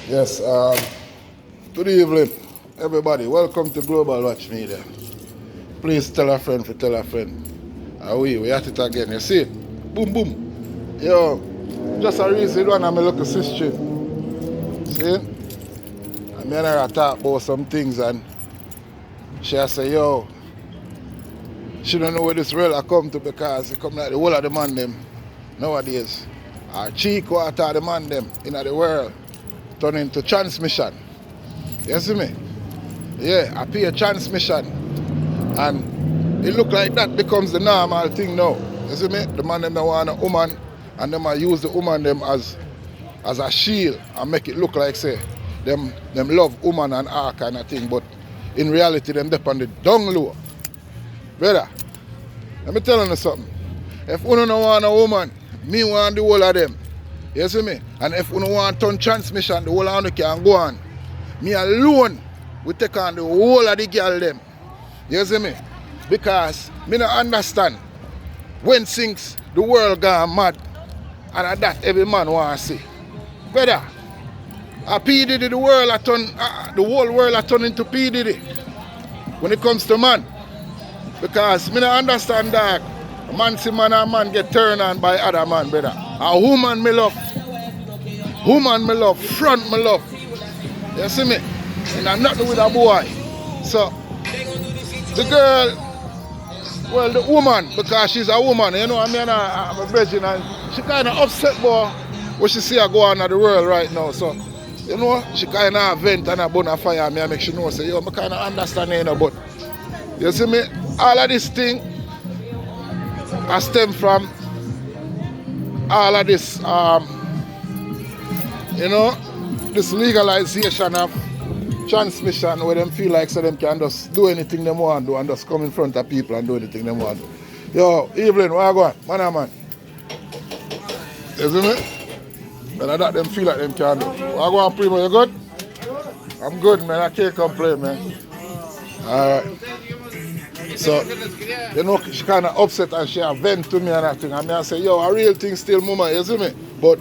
Yes, good evening, everybody. Welcome to Global Watch Media. Please tell a friend for tell a friend. We at it again. You see it? Boom, boom. Yo, just a reason one of my local sister. See? I mean, I talk about some things and she say, yo, she don't know where this world I come to because it come like the whole of the man them nowadays. Our cheek water the man them in the world turn into transmission. You see me? Yeah, I pay a transmission. And it look like that becomes the normal thing now. You see me? The man them don't want a woman and them I use the woman them as a shield and make it look like say them love woman and all kind of thing, but in reality them depend on the down low. Brother, let me tell you something. If you don't want a woman, me want the whole of them. You see me? And if you don't want turn transmission, the whole of them can go on. Me alone will take on the whole of the girl them. You see me? Because me don't understand when things the world gone mad and that every man want to see. Brother, a P Diddy the world a turn the whole world a turn into P Diddy when it comes to man. Because me don't understand that man see man and man get turned on by other man, brother. A woman me love. Woman me love. Front me love. You see me? And I'm nothing with a boy. So the girl, well the woman, because she's a woman, you know, I mean I'm a virgin and she kinda upset boy when she see her go on at the world right now. So, you know, she kinda vent and a burn a fire me and make she know say, yo, I kinda understand you know, but you see me, all of this thing I stem from all of this you know, this legalization of transmission where them feel like so them can just do anything they want to do and just come in front of people and do anything they want to do. Yo, Evelyn, where you going? Man and man. You see me? And that them feel like them can do. Where you going, Primo? You good? I'm good, man. I can't complain, man. Alright. So, you know, she kind of upset and she vent to me and that thing. And I say, yo, a real thing still, mama, you see me? But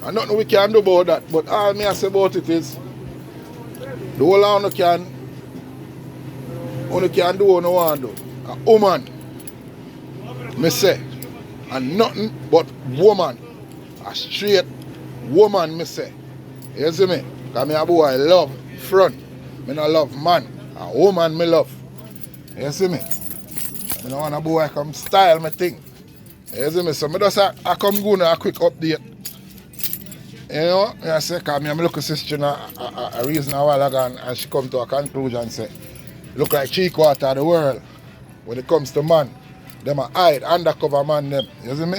I don't know we can do about that. But all me I say about it is, the whole of only can do what you want to do. A woman, me say, and nothing but woman. A straight woman, me say. You see me? Because me a boy I love front. Me not love man. A woman me love. You see me? I don't want a boy come style me thing. You see me? So me just I come go now a quick update. You know, I say, because me look at sister a reason a while ago and she come to a conclusion and say, look like cheek water of the world. When it comes to man, them a hide, undercover man them. You see me?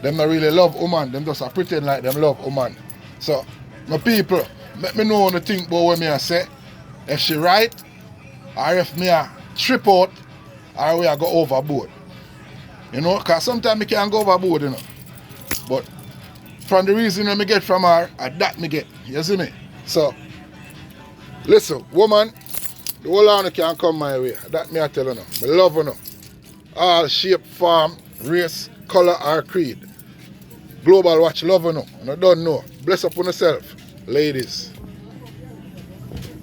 Them not really love woman, them just a pretend like them love woman. So, my people, let me know what you think about what me I say. If she right, or if me a trip out, or we a go overboard. You know, because sometimes me can go overboard, you know. But from the reason I get from her, that me get. You see me? So, listen, woman, the whole lot can come my way. That me I tell you now. I love you now. All shape, form, race, color, or creed. Global Watch love you now. And I don't know. Bless up on yourself, ladies.